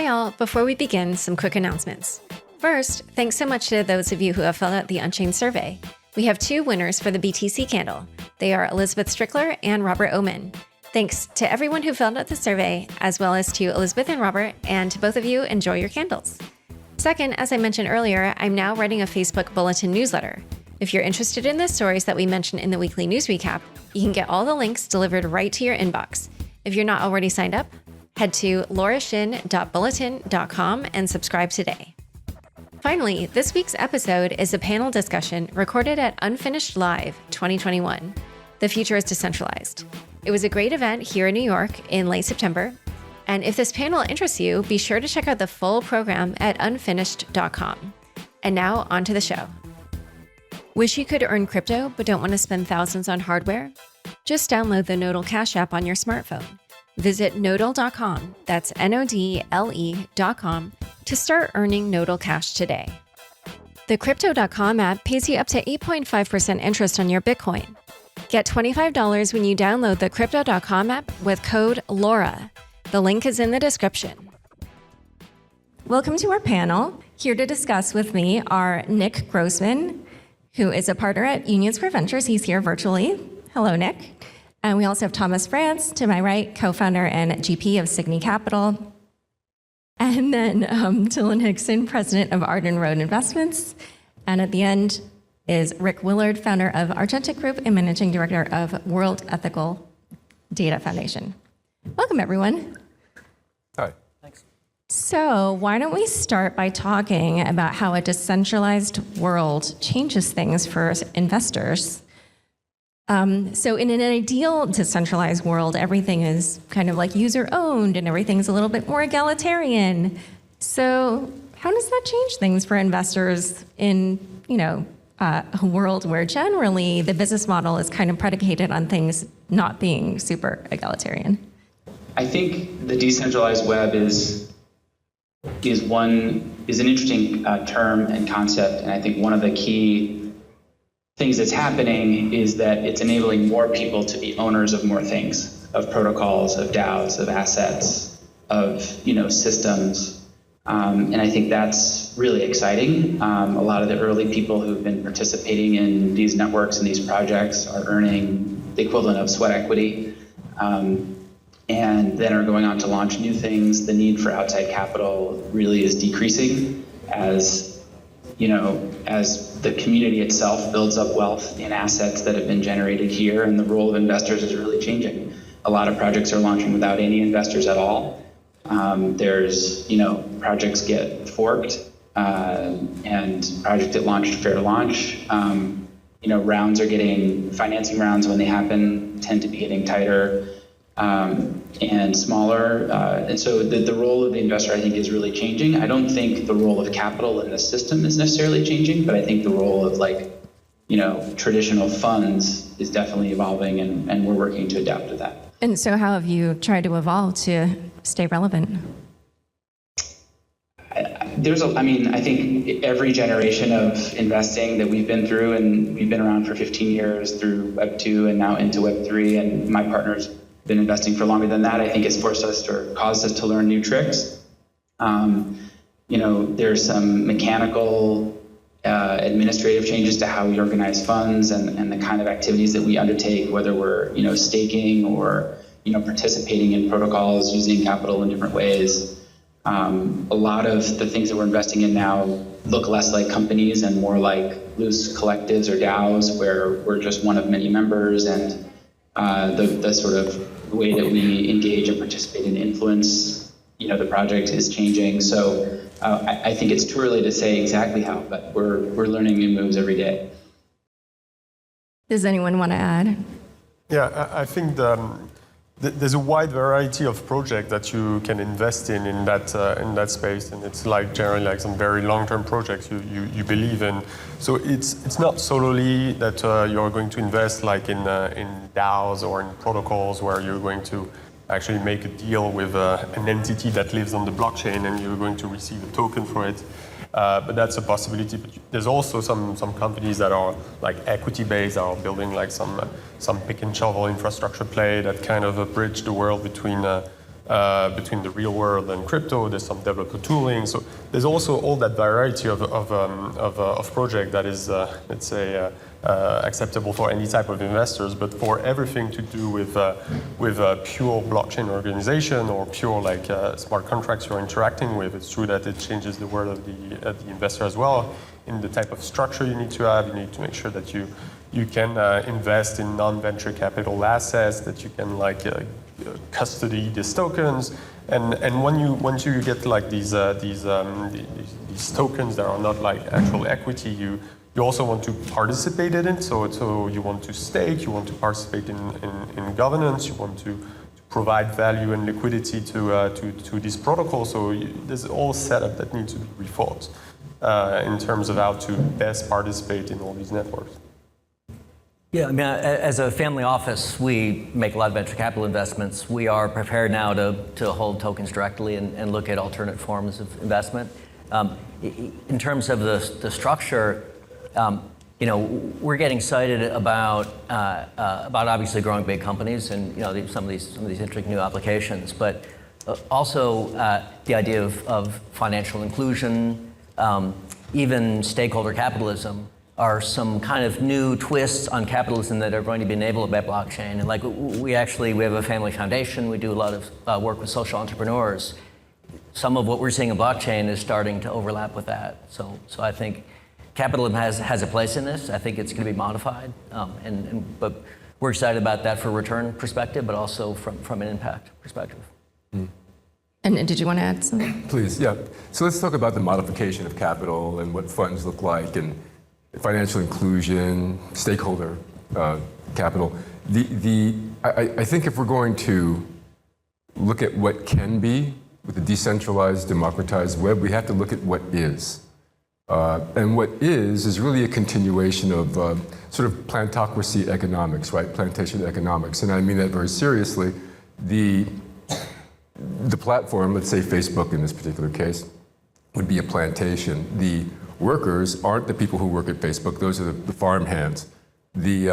Hi all, before we begin, some quick announcements. First, thanks so much to those of you who have filled out the Unchained survey. We have 2 winners for the BTC candle. They are Elizabeth Strickler and Robert Oman. Thanks to everyone who filled out the survey, as well as to Elizabeth and Robert, and to both of you, enjoy your candles. Second, as I mentioned earlier, I'm now writing a Facebook bulletin newsletter. If you're interested in the stories that we mentioned in the weekly news recap, you can get all the links delivered right to your inbox. If you're not already signed up, head to laurashin.bulletin.com and subscribe today. Finally, this week's episode is a panel discussion recorded at Unfinished Live 2021. The future is decentralized. It was a great event here in New York in late September. And if this panel interests you, be sure to check out the full program at unfinished.com. And now on to the show. Wish you could earn crypto but don't want to spend thousands on hardware? Just download the Nodal Cash app on your smartphone. Visit nodal.com, that's NODLE.com, to start earning Nodal Cash today. The Crypto.com app pays you up to 8.5% interest on your Bitcoin. Get $25 when you download the Crypto.com app with code LAURA. The link is in the description. Welcome to our panel. Here to discuss with me are Nick Grossman, who is a partner at Unions for Ventures. He's here virtually. Hello, Nick. And we also have Thomas France, to my right, co-founder and GP of Cygni Capital. And then Dylan Hixon, president of Arden Road Investments. And at the end is Rik Willard, founder of Agentic Group and managing director of World Ethical Data Foundation. Welcome, everyone. Hi. Thanks. So why don't we start by talking about how a decentralized world changes things for investors? So in an ideal decentralized world, everything is kind of like user-owned and everything's a little bit more egalitarian. So how does that change things for investors in, a world where generally the business model is kind of predicated on things not being super egalitarian? I think the decentralized web is an interesting term and concept, and I think one of the key things that's happening is that it's enabling more people to be owners of more things, of protocols, of DAOs, of assets, of systems, and I think that's really exciting. A lot of the early people who've been participating in these networks and these projects are earning the equivalent of sweat equity, and then are going on to launch new things. The need for outside capital really is decreasing as the community itself builds up wealth in assets that have been generated here, and the role of investors is really changing. A lot of projects are launching without any investors at all. Projects get forked, and projects that launched fair to launch. Financing rounds when they happen tend to be getting tighter and smaller. And so the role of the investor, I think, is really changing. I don't think the role of capital in the system is necessarily changing, but I think the role of traditional funds is definitely evolving, and we're working to adapt to that. And so how have you tried to evolve to stay relevant? I think every generation of investing that we've been through, and we've been around for 15 years through Web 2 and now into Web 3, and my partner's been investing for longer than that, I think has forced us or caused us to learn new tricks. There's some mechanical administrative changes to how we organize funds and the kind of activities that we undertake, whether we're staking or participating in protocols, using capital in different ways. A lot of the things that we're investing in now look less like companies and more like loose collectives or DAOs, where we're just one of many members, and the sort of way that we engage and participate and influence the project is changing. So I think it's too early to say exactly how, but we're learning new moves every day. Does anyone want to add? Yeah, I think there's a wide variety of projects that you can invest in that space, and it's generally some very long-term projects you believe in. So it's not solely that you're going to invest in DAOs or in protocols where you're going to actually make a deal with an entity that lives on the blockchain and you're going to receive a token for it. But that's a possibility. But there's also some companies that are equity-based, are building some pick and shovel infrastructure play that kind of bridge the world between between the real world and crypto. There's some developer tooling. So there's also all that variety of project that is, let's say, acceptable for any type of investors. But for everything to do with a pure blockchain organization or pure smart contracts you're interacting with, it's true that it changes the world of the investor as well. In the type of structure you need to have, you need to make sure that you can invest in non-venture capital assets, that you can custody these tokens, and once you get these tokens that are not actual equity, you also want to participate in it. So you want to stake, you want to participate in governance, you want to provide value and liquidity to these protocols. So there's a whole setup that needs to be rethought in terms of how to best participate in all these networks. Yeah, I mean, as a family office, we make a lot of venture capital investments. We are prepared now to hold tokens directly and look at alternate forms of investment. In terms of the structure, we're getting excited about obviously growing big companies and some of these interesting new applications, but also the idea of financial inclusion, even stakeholder capitalism are some kind of new twists on capitalism that are going to be enabled by blockchain. And we have a family foundation. We do a lot of work with social entrepreneurs. Some of what we're seeing in blockchain is starting to overlap with that. So I think capitalism has a place in this. I think it's going to be modified, but we're excited about that for a return perspective, but also from an impact perspective. Mm. And did you want to add something? Please, yeah. So let's talk about the modification of capital and what funds look like and financial inclusion, stakeholder capital. I think if we're going to look at what can be with a decentralized, democratized web, we have to look at what is. And what is really a continuation of sort of plantocracy economics, right? Plantation economics. And I mean that very seriously. The platform, let's say Facebook in this particular case, would be a plantation. The workers aren't the people who work at Facebook. Those are the farm hands. The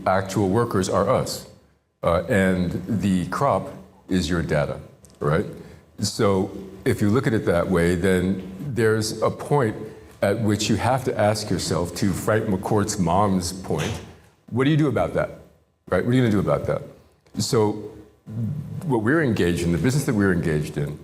actual workers are us. And the crop is your data, right? So if you look at it that way, then there's a point at which you have to ask yourself, to Frank McCourt's mom's point, what do you do about that, right? What are you going to do about that? So what we're engaged in, the business that we're engaged in,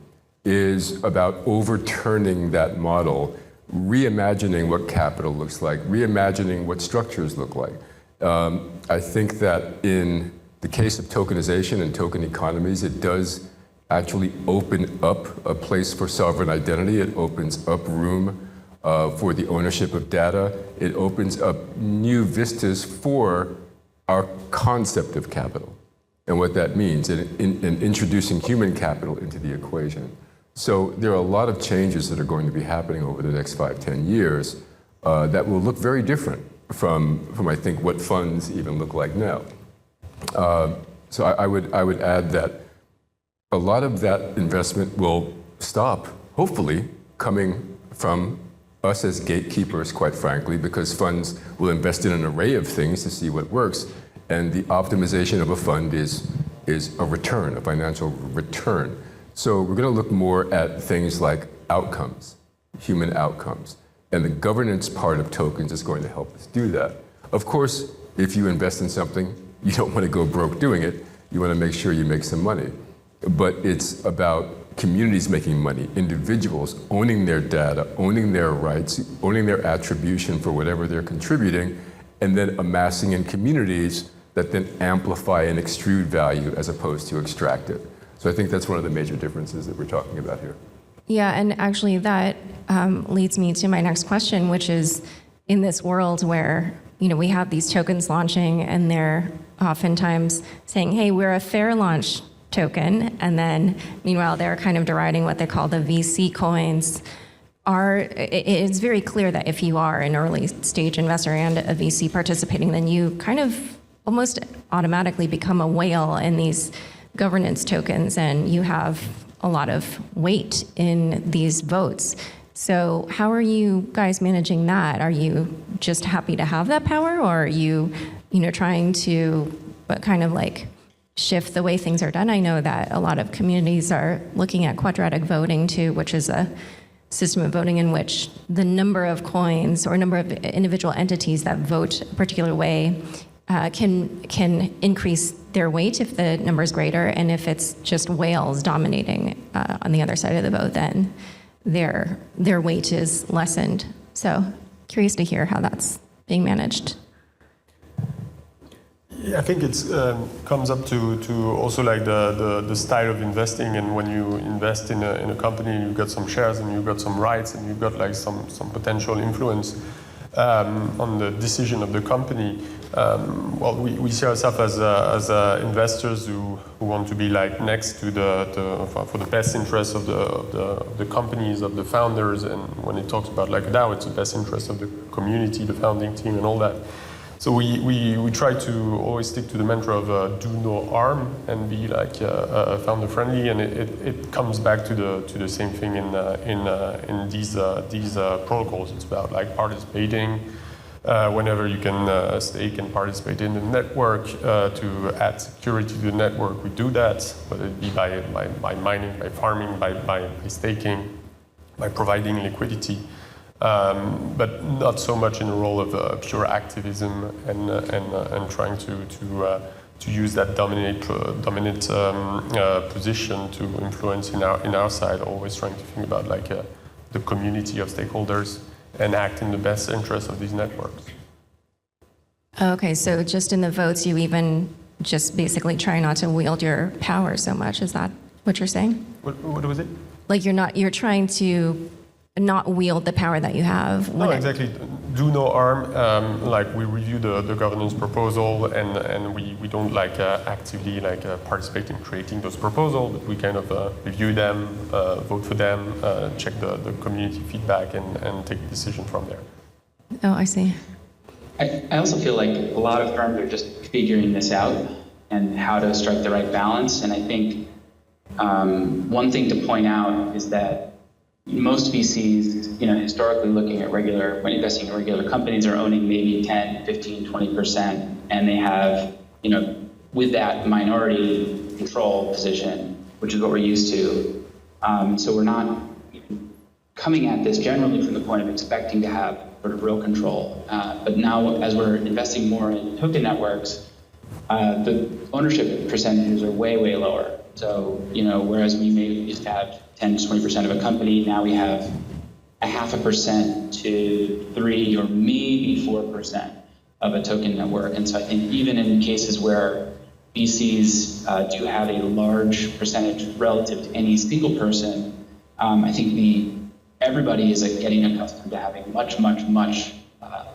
is about overturning that model, reimagining what capital looks like, reimagining what structures look like. I think that in the case of tokenization and token economies, it does actually open up a place for sovereign identity. It opens up room for the ownership of data. It opens up new vistas for our concept of capital and what that means in introducing human capital into the equation. So there are a lot of changes that are going to be happening over the next 5-10 years that will look very different from I think what funds even look like now. So I would add that a lot of that investment will stop, hopefully, coming from us as gatekeepers, quite frankly, because funds will invest in an array of things to see what works, and the optimization of a fund is a return, a financial return. So we're going to look more at things like outcomes, human outcomes, and the governance part of tokens is going to help us do that. Of course, if you invest in something, you don't want to go broke doing it. You want to make sure you make some money. But it's about communities making money, individuals owning their data, owning their rights, owning their attribution for whatever they're contributing, and then amassing in communities that then amplify and extrude value as opposed to extract it. So I think that's one of the major differences that we're talking about here. Yeah, and actually that leads me to my next question, which is, in this world where we have these tokens launching and they're oftentimes saying, hey, we're a fair launch token, and then meanwhile they're kind of deriding what they call the VC coins. It's very clear that if you are an early stage investor and a VC participating, then you kind of almost automatically become a whale in these governance tokens, and you have a lot of weight in these votes. So how are you guys managing that? Are you just happy to have that power, or are you, trying to kind of shift the way things are done? I know that a lot of communities are looking at quadratic voting too, which is a system of voting in which the number of coins or number of individual entities that vote a particular way can increase their weight if the number is greater, and if it's just whales dominating on the other side of the vote, then their weight is lessened. So curious to hear how that's being managed. I think it's comes up to also like the style of investing, and when you invest in a company, you've got some shares and you've got some rights and you've got like some potential influence on the decision of the company. Well, we see ourselves as investors who want to be like next to for the best interests of the companies, of the founders, and when it talks about like DAO, it's the best interest of the community, the founding team, and all that. So we try to always stick to the mantra of do no harm and be like founder friendly, and it comes back to the same thing in these protocols. It's about like participating whenever you can stake and participate in the network to add security to the network. We do that, whether it be by mining, by farming, by staking, by providing liquidity. But not so much in the role of pure activism and trying to use that dominant position to influence in our side. Always trying to think about like the community of stakeholders and act in the best interest of these networks. Okay, so just in the votes, you even just basically try not to wield your power so much. Is that what you're saying? What was it? Like you're trying to not wield the power that you have. No, exactly. Do no harm. Like we review the governance proposal, and we don't like actively like participate in creating those proposals, but we kind of review them, vote for them, check the community feedback, and take a decision from there. Oh, I see. I also feel like a lot of firms are just figuring this out and how to strike the right balance. And I think one thing to point out is that most VCs, historically looking at when investing in regular companies, are owning maybe 10, 15, 20%, and they have, with that minority control position, which is what we're used to. So we're not coming at this generally from the point of expecting to have sort of real control. But now, as we're investing more in token networks, the ownership percentages are way, way lower. So, whereas we may used to have 10 to 20% of a company, now we have 0.5% to 3 or maybe 4% of a token network. And so I think even in cases where VCs do have a large percentage relative to any single person, I think everybody is getting accustomed to having much, much, much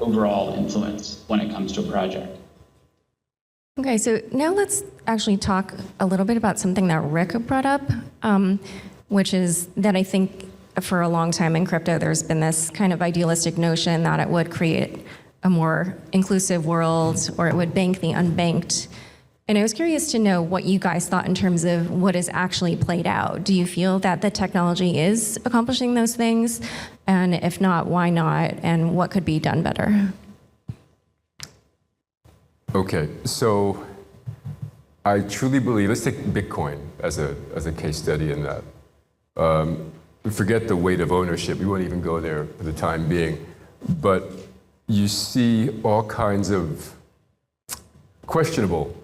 overall influence when it comes to a project. Okay, so now let's actually talk a little bit about something that Rik brought up, which is that I think for a long time in crypto, there's been this kind of idealistic notion that it would create a more inclusive world, or it would bank the unbanked. And I was curious to know what you guys thought in terms of what is actually played out. Do you feel that the technology is accomplishing those things? And if not, why not? And what could be done better? Okay, so I truly believe, let's take Bitcoin as a case study in that. Forget the weight of ownership, we won't even go there for the time being, but you see all kinds of questionable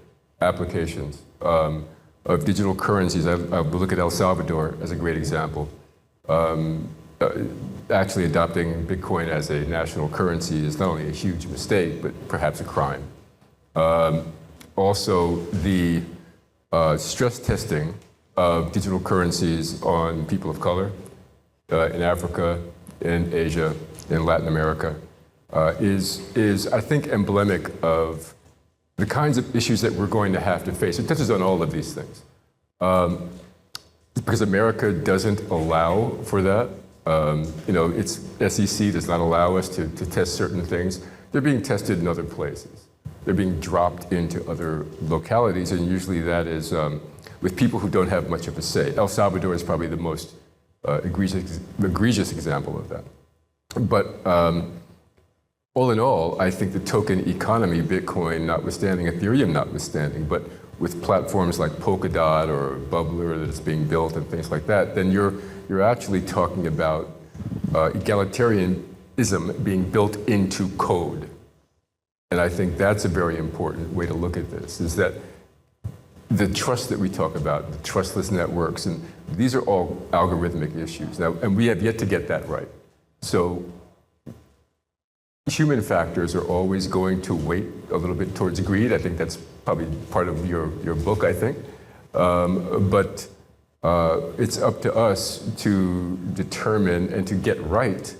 applications of digital currencies. I look at El Salvador as a great example. Actually adopting Bitcoin as a national currency is not only a huge mistake, but perhaps a crime. Also, the stress testing of digital currencies on people of color in Africa, in Asia, in Latin America is, I think, emblematic of the kinds of issues that we're going to have to face. It touches on all of these things. Because America doesn't allow for that. Its SEC does not allow us to test certain things. They're being tested in other places. They're being dropped into other localities, and usually that is with people who don't have much of a say. El Salvador is probably the most egregious example of that. But all in all, I think the token economy, Bitcoin notwithstanding, Ethereum notwithstanding, but with platforms like Polkadot or Bubbler that's being built and things like that, then you're actually talking about egalitarianism being built into code. And I think that's a very important way to look at this, is that the trust that we talk about, the trustless networks, and these are all algorithmic issues. Now, and we have yet to get that right. So human factors are always going to weight a little bit towards greed. I think that's probably part of your book, I think. But it's up to us to determine and to get right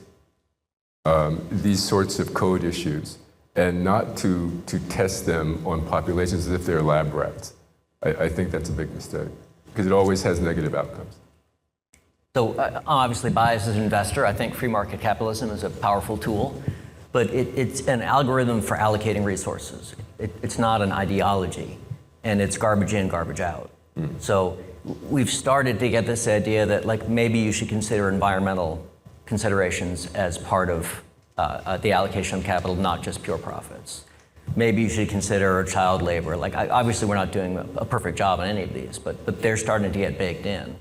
these sorts of code issues, and not to test them on populations as if they're lab rats. I think that's a big mistake, because it always has negative outcomes. So I'm obviously biased as an investor. I think free market capitalism is a powerful tool, but it's an algorithm for allocating resources. It's not an ideology, and it's garbage in, garbage out. So we've started to get this idea that, like, maybe you should consider environmental considerations as part of the allocation of capital, not just pure profits. Maybe you should consider child labor. Like, obviously we're not doing a perfect job on any of these, but they're starting to get baked in.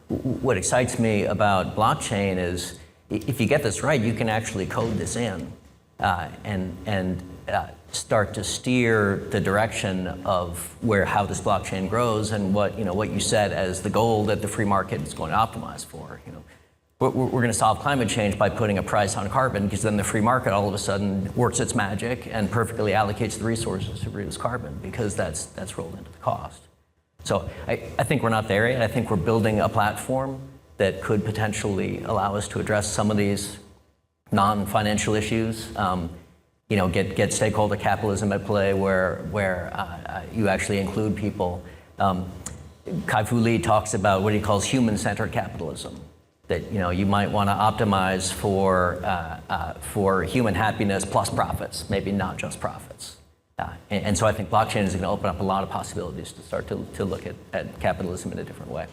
What excites me about blockchain is, if you get this right, you can actually code this in and start to steer the direction of how this blockchain grows, and what you said as the goal that the free market is going to optimize for. We're going to solve climate change by putting a price on carbon, because then the free market all of a sudden works its magic and perfectly allocates the resources to reduce carbon, because that's rolled into the cost. So I think we're not there yet. I think we're building a platform that could potentially allow us to address some of these non-financial issues. Get stakeholder capitalism at play, where you actually include people. Kai-Fu Lee talks about what he calls human-centered capitalism. That you might want to optimize for human happiness plus profits, maybe not just profits. And so I think blockchain is going to open up a lot of possibilities to start to look at capitalism in a different way.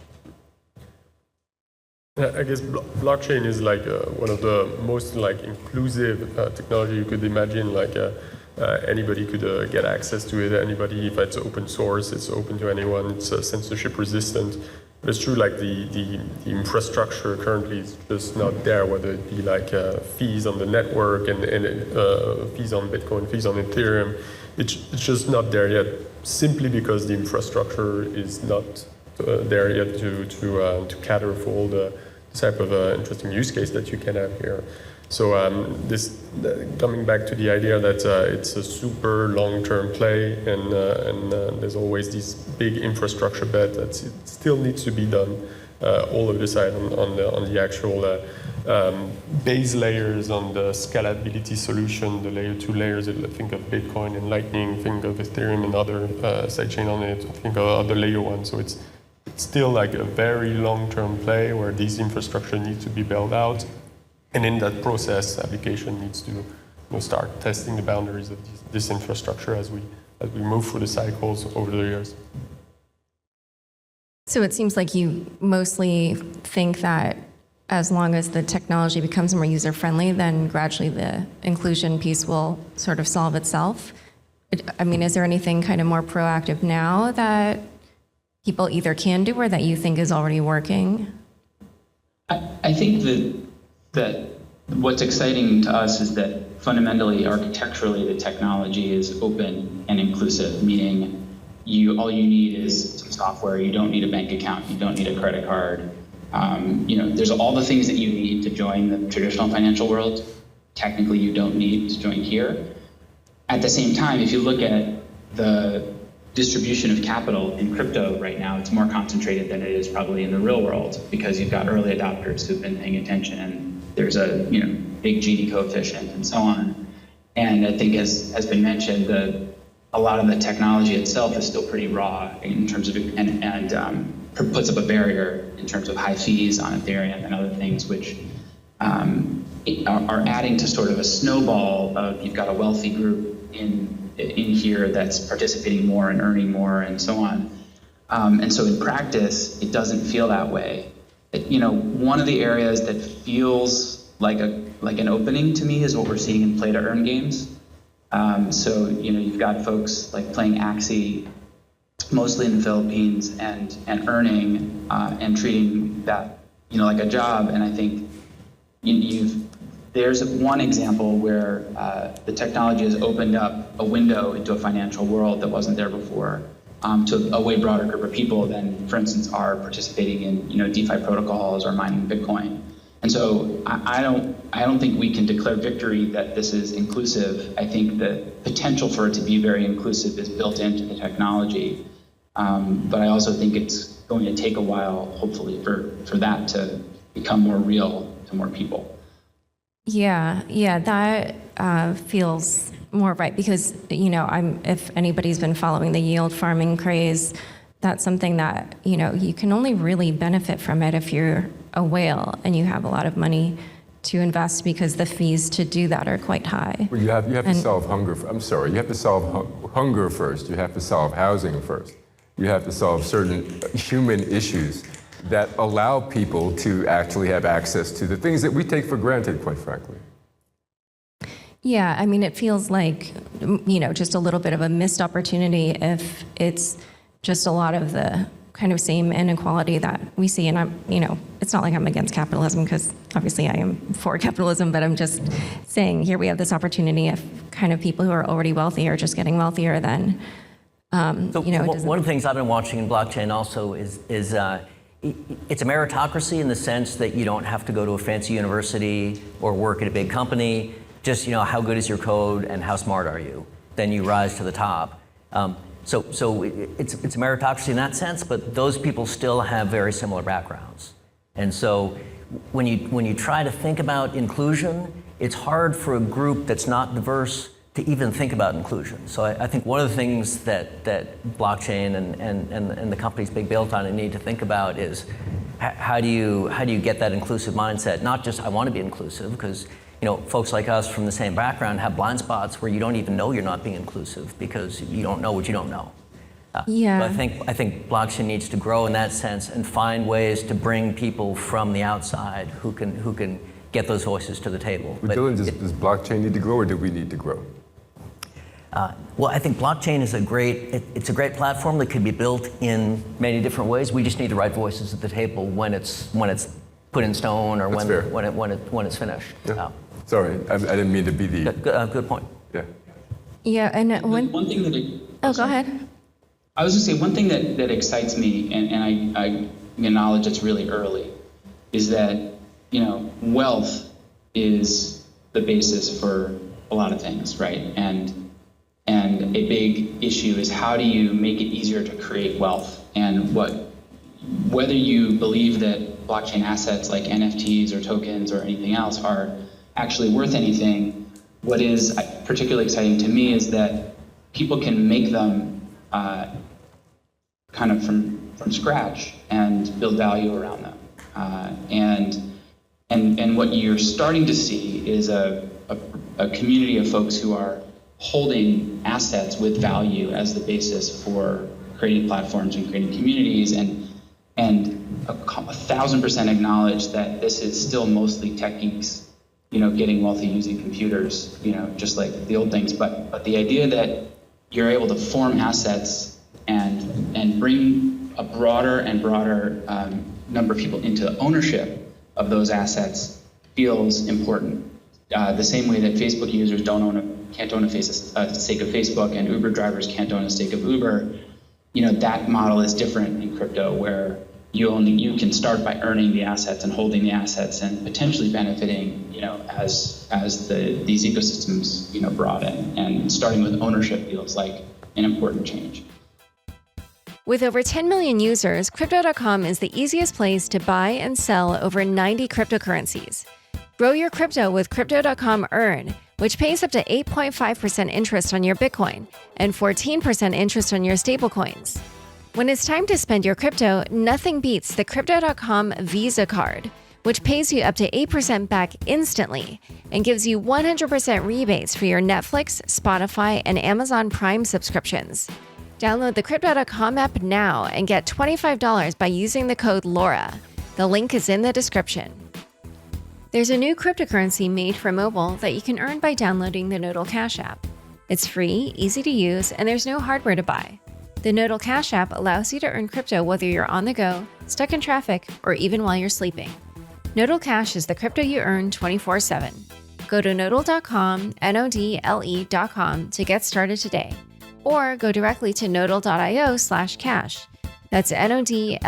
I guess blockchain is like one of the most inclusive technology you could imagine. Anybody could get access to it. Anybody, if it's open source, it's open to anyone. It's censorship resistant. But it's true, the infrastructure currently is just not there, whether it be fees on the network and fees on Bitcoin, fees on Ethereum. It's just not there yet, simply because the infrastructure is not there yet to cater for all the type of interesting use case that you can have here. So coming back to the idea that it's a super long-term play, and there's always this big infrastructure bet that still needs to be done all of the side on the actual base layers, on the scalability solution, the layer 2 layers. Think of Bitcoin and Lightning, think of Ethereum and other sidechain on it, think of other layer 1. So it's still a very long-term play where this infrastructure needs to be built out. And in that process, application needs to start testing the boundaries of this infrastructure as we move through the cycles over the years. So it seems like you mostly think that as long as the technology becomes more user-friendly, then gradually the inclusion piece will sort of solve itself. I mean, is there anything kind of more proactive now that people either can do or that you think is already working? I think that what's exciting to us is that fundamentally, architecturally, the technology is open and inclusive, meaning all you need is some software. You don't need a bank account. You don't need a credit card. There's all the things that you need to join the traditional financial world. Technically, you don't need to join here. At the same time, if you look at the distribution of capital in crypto right now, it's more concentrated than it is probably in the real world, because you've got early adopters who've been paying attention, and there's a big Gini coefficient and so on. And I think, as has been mentioned, a lot of the technology itself is still pretty raw in terms of and puts up a barrier in terms of high fees on Ethereum and other things, which are adding to sort of a snowball of, you've got a wealthy group in here that's participating more and earning more and so on. And so in practice, it doesn't feel that way. One of the areas that feels like an opening to me is what we're seeing in play-to-earn games. So you've got folks playing Axie mostly in the Philippines, and earning and treating that like a job. And I think there's one example where the technology has opened up a window into a financial world that wasn't there before, to a way broader group of people than, for instance, are participating in DeFi protocols or mining Bitcoin. And so I don't think we can declare victory that this is inclusive. I think the potential for it to be very inclusive is built into the technology. But I also think it's going to take a while, hopefully, for that to become more real to more people. Yeah, that feels more right, because if anybody's been following the yield farming craze, that's something that you can only really benefit from it if you're a whale and you have a lot of money to invest, because the fees to do that are quite high. Well, you have to solve hunger. You have to solve hunger first. You have to solve housing first. You have to solve certain human issues that allow people to actually have access to the things that we take for granted, quite frankly. Yeah, I mean, it feels like, just a little bit of a missed opportunity if it's just a lot of the kind of same inequality that we see. And it's not like I'm against capitalism, because obviously I am for capitalism, but I'm just saying here we have this opportunity if kind of people who are already wealthy are just getting wealthier, then, one of the things I've been watching in blockchain also is it's a meritocracy in the sense that you don't have to go to a fancy university or work at a big company. Just, how good is your code and how smart are you? Then you rise to the top. So it's a meritocracy in that sense, but those people still have very similar backgrounds. And so when you try to think about inclusion, it's hard for a group that's not diverse to even think about inclusion. So I think one of the things that blockchain and the companies being built on it need to think about is how do you get that inclusive mindset? Not just I want to be inclusive, because folks like us from the same background have blind spots where you don't even know you're not being inclusive because you don't know what you don't know. Yeah. So I think blockchain needs to grow in that sense and find ways to bring people from the outside who can get those voices to the table. But Dylan, does blockchain need to grow, or do we need to grow? Well, I think blockchain is a great platform that could be built in many different ways. We just need the right voices at the table when it's put in stone, or when it's finished. Yeah. Sorry, I didn't mean to be the... Good point. Yeah. Yeah, and one thing that... go ahead. I was going to say, one thing that excites me, and I acknowledge it's really early, is that, wealth is the basis for a lot of things, right? And a big issue is, how do you make it easier to create wealth? And whether you believe that blockchain assets like NFTs or tokens or anything else are actually worth anything, what is particularly exciting to me is that people can make them kind of from scratch and build value around them. And what you're starting to see is a community of folks who are holding assets with value as the basis for creating platforms and creating communities, and 1,000% acknowledge that this is still mostly tech geeks, getting wealthy using computers, just like the old things. But the idea that you're able to form assets and bring a broader and broader number of people into ownership of those assets feels important. The same way that Facebook users can't own a stake of Facebook, and Uber drivers can't own a stake of Uber. That model is different in crypto, where you can start by earning the assets and holding the assets and potentially benefiting, as these ecosystems, broaden. And starting with ownership feels like an important change. With over 10 million users, Crypto.com is the easiest place to buy and sell over 90 cryptocurrencies. Grow your crypto with Crypto.com Earn, which pays up to 8.5% interest on your Bitcoin and 14% interest on your stablecoins. When it's time to spend your crypto, nothing beats the Crypto.com Visa card, which pays you up to 8% back instantly and gives you 100% rebates for your Netflix, Spotify, and Amazon Prime subscriptions. Download the Crypto.com app now and get $25 by using the code LAURA. The link is in the description. There's a new cryptocurrency made for mobile that you can earn by downloading the Nodal Cash app. It's free, easy to use, and there's no hardware to buy. The Nodal Cash app allows you to earn crypto whether you're on the go, stuck in traffic, or even while you're sleeping. Nodal Cash is the crypto you earn 24/7. Go to nodal.com, nodle.com to get started today, or go directly to nodal.io/cash. That's nodle.io/cash.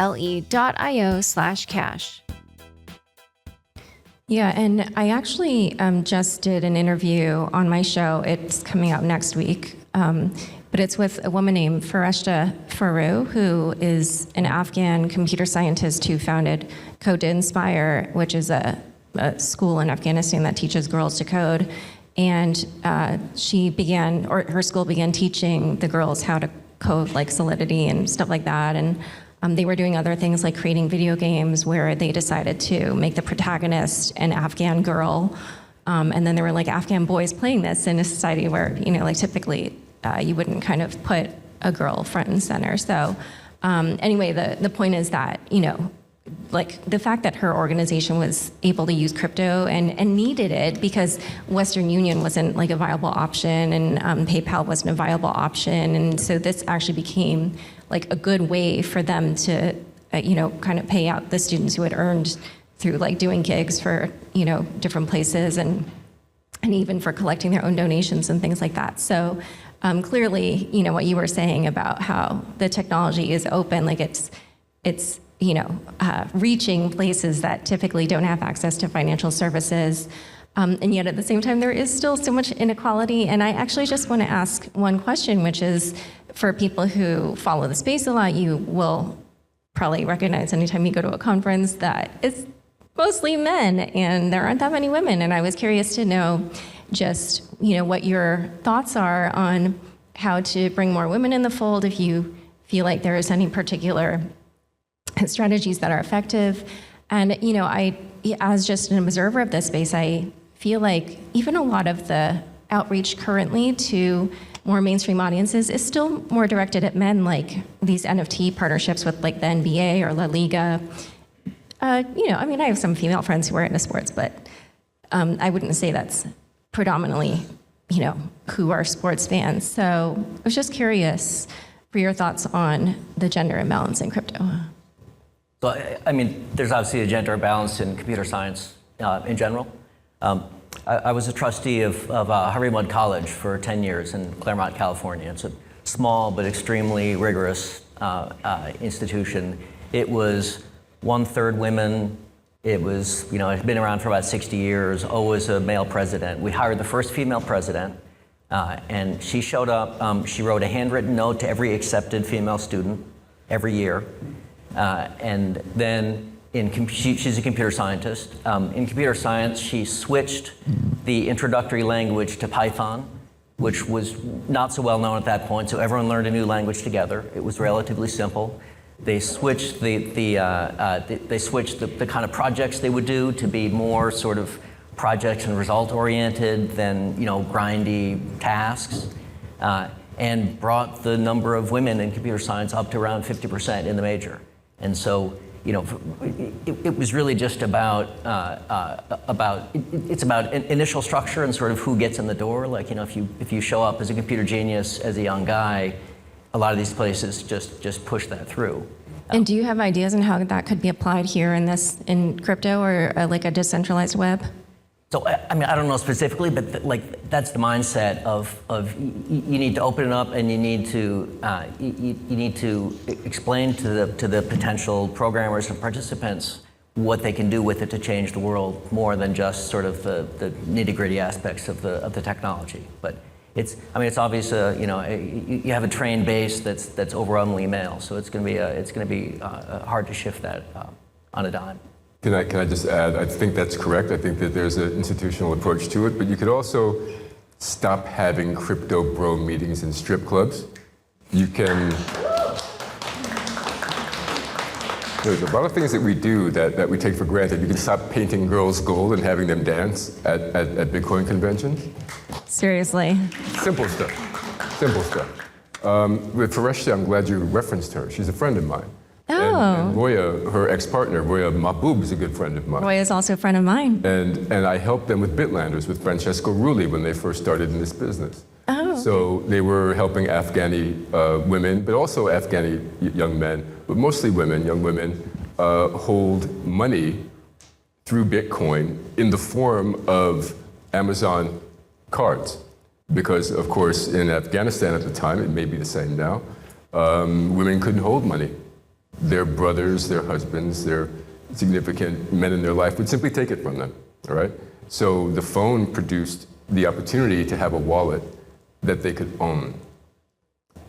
Yeah, and I actually just did an interview on my show. It's coming out next week, but it's with a woman named Fareshta Faru, who is an Afghan computer scientist who founded Code to Inspire, which is a school in Afghanistan that teaches girls to code. And her school began teaching the girls how to code like Solidity and stuff like that. And they were doing other things like creating video games where they decided to make the protagonist an Afghan girl. And then there were like Afghan boys playing this in a society where, like typically you wouldn't kind of put a girl front and center. So anyway, the point is that, like the fact that her organization was able to use crypto and needed it because Western Union wasn't like a viable option and PayPal wasn't a viable option. And so this actually became like a good way for them to, kind of pay out the students who had earned through like doing gigs for, different places and even for collecting their own donations and things like that. So clearly, what you were saying about how the technology is open, like it's reaching places that typically don't have access to financial services. And yet at the same time, there is still so much inequality. And I actually just want to ask one question, which is for people who follow the space a lot, you will probably recognize anytime you go to a conference that it's mostly men and there aren't that many women. And I was curious to know just, what your thoughts are on how to bring more women in the fold, if you feel like there is any particular strategies that are effective. And, I, as just an observer of this space, I feel like even a lot of the outreach currently to more mainstream audiences is still more directed at men, like these NFT partnerships with like the NBA or La Liga. I have some female friends who are into sports, but I wouldn't say that's predominantly, who are sports fans. So I was just curious for your thoughts on the gender imbalance in crypto. So, there's obviously a gender imbalance in computer science in general. I was a trustee of Harvey Mudd College for 10 years in Claremont, California. It's a small but extremely rigorous institution. It was 1/3 women. It was, it had been around for about 60 years, always a male president. We hired the first female president, and she showed up. She wrote a handwritten note to every accepted female student every year. And then she's a computer scientist. In computer science, she switched the introductory language to Python, which was not so well known at that point, so everyone learned a new language together. It was relatively simple. They switched the kind of projects they would do to be more sort of project and result oriented than grindy tasks, and brought the number of women in computer science up to around 50% in the major. And so, it was really just about initial structure and sort of who gets in the door. Like, if you show up as a computer genius as a young guy, a lot of these places just push that through. And do you have ideas on how that could be applied here in crypto or like a decentralized web? So, I don't know specifically, but that's the mindset of you need to open it up and you need to explain to the potential programmers and participants what they can do with it to change the world more than just sort of the nitty-gritty aspects of the technology. But it's obvious. You have a trained base that's overwhelmingly male, so it's going to be hard to shift that on a dime. Can I just add, I think that's correct. I think that there's an institutional approach to it, but you could also stop having crypto bro meetings in strip clubs. You can, there's a lot of things that we do that we take for granted. You can stop painting girls gold and having them dance at Bitcoin conventions. Seriously. Simple stuff. With Fareshta, I'm glad you referenced her. She's a friend of mine. Oh. And Roya, her ex-partner, Roya Mahboub, is a good friend of mine. Roya is also a friend of mine. And I helped them with Bitlanders, with Francesco Rulli when they first started in this business. Oh. So they were helping Afghani women, but also Afghani young men, but mostly women, young women, hold money through Bitcoin in the form of Amazon cards. Because, of course, in Afghanistan at the time, it may be the same now, women couldn't hold money. Their brothers, their husbands, their significant men in their life would simply take it from them, all right? So the phone produced the opportunity to have a wallet that they could own.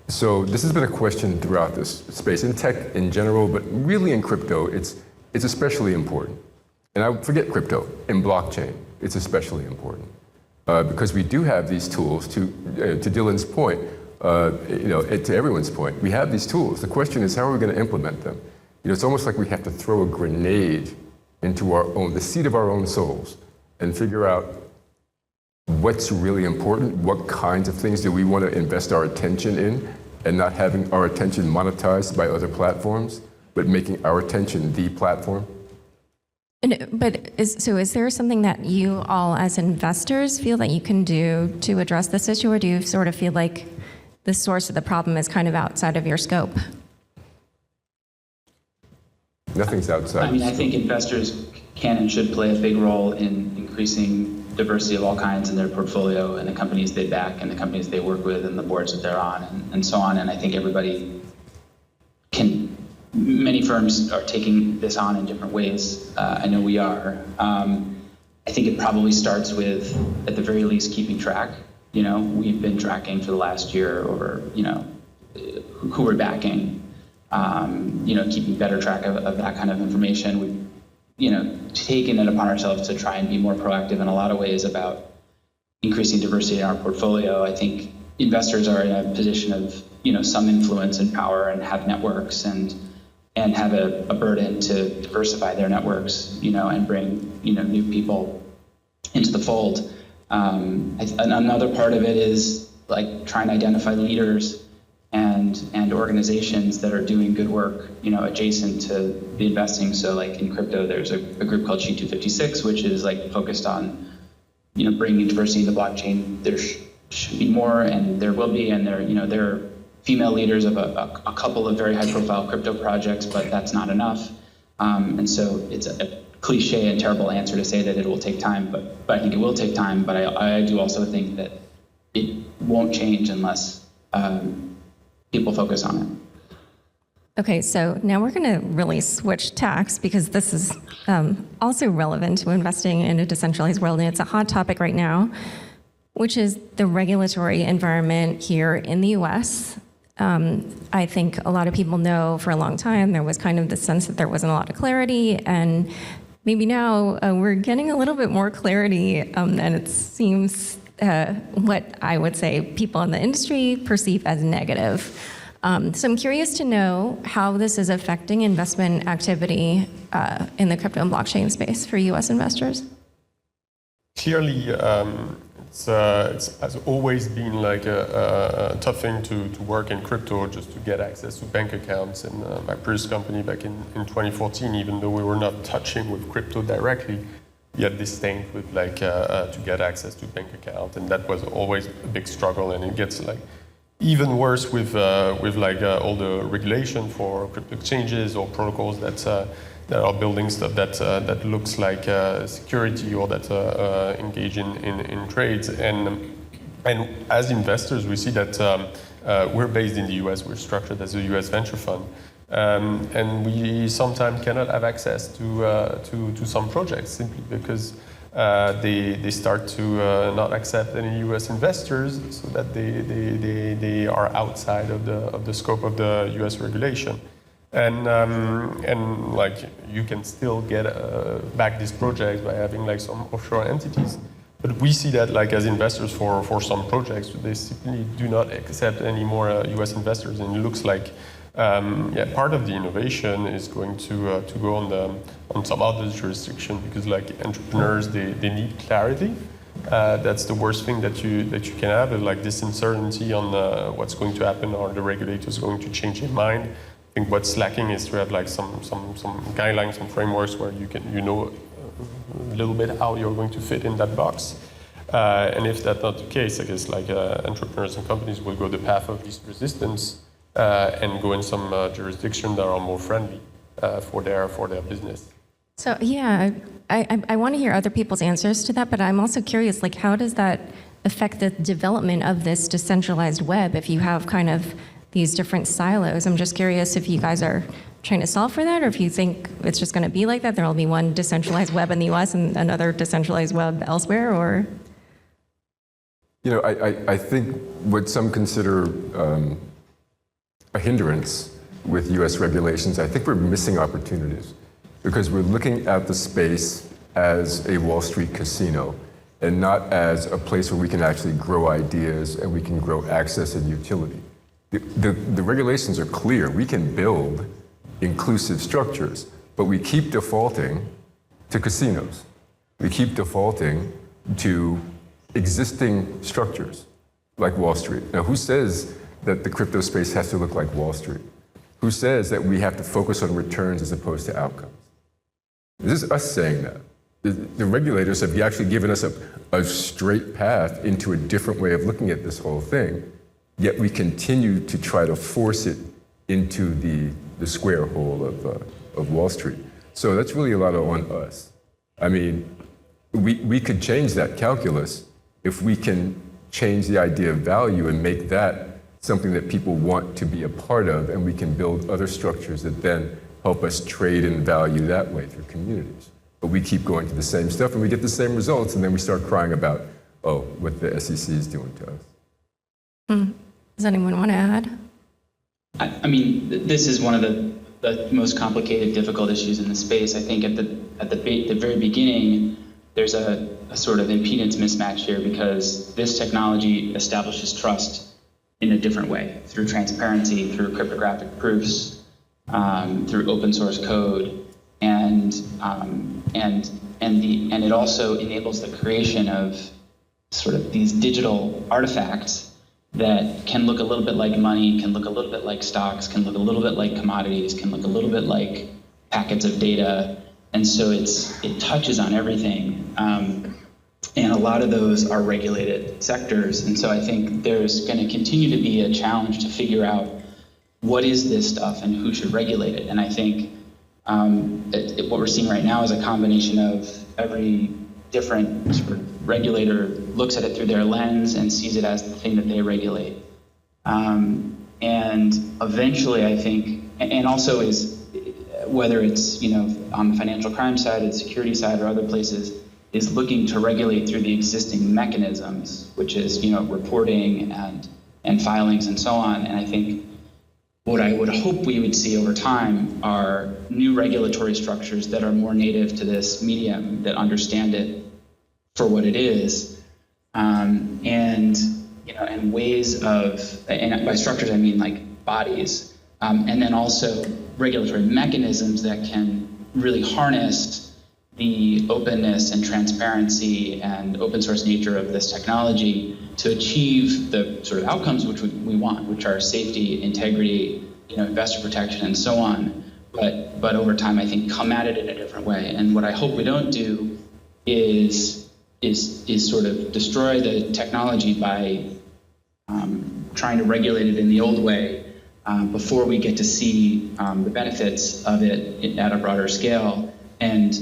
So this has been a question throughout this space, in tech in general, but really in crypto, it's especially important. And I forget crypto, in blockchain, it's especially important. Because we do have these tools, to Dylan's point, to everyone's point, we have these tools. The question is, how are we going to implement them? It's almost like we have to throw a grenade into the seed of our own souls, and figure out what's really important, what kinds of things do we want to invest our attention in, and not having our attention monetized by other platforms, but making our attention the platform. Is there something that you all as investors feel that you can do to address this issue, or do you sort of feel like the source of the problem is kind of outside of your scope? Nothing's outside. I mean, I think investors can and should play a big role in increasing diversity of all kinds in their portfolio and the companies they back and the companies they work with and the boards that they're on and so on. And I think everybody can. Many firms are taking this on in different ways. I know we are. I think it probably starts with, at the very least, keeping track. We've been tracking for the last year, or who we're backing. Keeping better track of that kind of information. We've taken it upon ourselves to try and be more proactive in a lot of ways about increasing diversity in our portfolio. I think investors are in a position of some influence and power, and have networks and have a burden to diversify their networks, and bring, new people into the fold. Another part of it is like trying to identify leaders and organizations that are doing good work, adjacent to the investing. So like in crypto, there's a group called Sheet 256, which is like focused on, bringing diversity to the blockchain. There should be more, and there will be, and they're female leaders of a couple of very high-profile crypto projects, but that's not enough. And so it's a cliche and terrible answer to say that it will take time, but I think it will take time. But I do also think that it won't change unless people focus on it. Okay, so now we're going to really switch tacks, because this is also relevant to investing in a decentralized world, and it's a hot topic right now, which is the regulatory environment here in the US. I think a lot of people know for a long time there was kind of the sense that there wasn't a lot of clarity, and maybe now we're getting a little bit more clarity, and it seems what I would say people in the industry perceive as negative. So I'm curious to know how this is affecting investment activity in the crypto and blockchain space for US investors. Clearly, it has always been like a tough thing to work in crypto, just to get access to bank accounts. In my previous company back in 2014, even though we were not touching with crypto directly, we had this thing with to get access to bank account, and that was always a big struggle. And it gets even worse with all the regulation for crypto exchanges or protocols that are building stuff that looks like security, or that engage in trades. And as investors, we see that we're based in the US, we're structured as a US venture fund, and we sometimes cannot have access to some projects simply because they start to not accept any US investors, so that they are outside of the scope of the US regulation. And you can still get back these projects by having some offshore entities. But we see that as investors for some projects, they simply do not accept any more US investors. And it looks like part of the innovation is going to go on some other jurisdiction, because entrepreneurs, they need clarity. That's the worst thing that you can have, is this uncertainty on what's going to happen, or the regulators going to change their mind. I think what's lacking is to have some guidelines, some frameworks where you know a little bit how you're going to fit in that box. And if that's not the case, I guess entrepreneurs and companies will go the path of least resistance and go in some jurisdictions that are more friendly for their business. So yeah, I want to hear other people's answers to that, but I'm also curious, how does that affect the development of this decentralized web if you have kind of these different silos? I'm just curious if you guys are trying to solve for that, or if you think it's just going to be like that. There will be one decentralized web in the US and another decentralized web elsewhere, or? I think what some consider a hindrance with US regulations, I think we're missing opportunities because we're looking at the space as a Wall Street casino and not as a place where we can actually grow ideas and we can grow access and utility. The regulations are clear. We can build inclusive structures, but we keep defaulting to casinos. We keep defaulting to existing structures like Wall Street. Now, who says that the crypto space has to look like Wall Street? Who says that we have to focus on returns as opposed to outcomes? This is us saying that. The regulators have actually given us a straight path into a different way of looking at this whole thing, yet we continue to try to force it into the square hole of Wall Street. So that's really a lot on us. I mean, we could change that calculus if we can change the idea of value and make that something that people want to be a part of, and we can build other structures that then help us trade in value that way through communities. But we keep going to the same stuff and we get the same results, and then we start crying about, what the SEC is doing to us. Does anyone want to add? I mean, this is one of the most complicated, difficult issues in the space. I think at the very beginning, there's a sort of impedance mismatch here because this technology establishes trust in a different way, through transparency, through cryptographic proofs, through open source code, and it also enables the creation of sort of these digital artifacts that can look a little bit like money, can look a little bit like stocks, can look a little bit like commodities, can look a little bit like packets of data, and so it touches on everything. And a lot of those are regulated sectors. And so I think there's going to continue to be a challenge to figure out what is this stuff and who should regulate it. And I think what we're seeing right now is a combination of every different sort of regulator looks at it through their lens and sees it as the thing that they regulate. And eventually I think, and also is, whether it's on the financial crime side, the security side, or other places, is looking to regulate through the existing mechanisms, which is reporting and filings and so on. And I think what I would hope we would see over time are new regulatory structures that are more native to this medium, that understand it for what it is, and ways of, and by structures I mean like bodies, and then also regulatory mechanisms that can really harness the openness and transparency and open source nature of this technology to achieve the sort of outcomes which we want, which are safety, integrity, investor protection, and so on. But over time, I think come at it in a different way. And what I hope we don't do is sort of destroy the technology by trying to regulate it in the old way before we get to see the benefits of it at a broader scale. And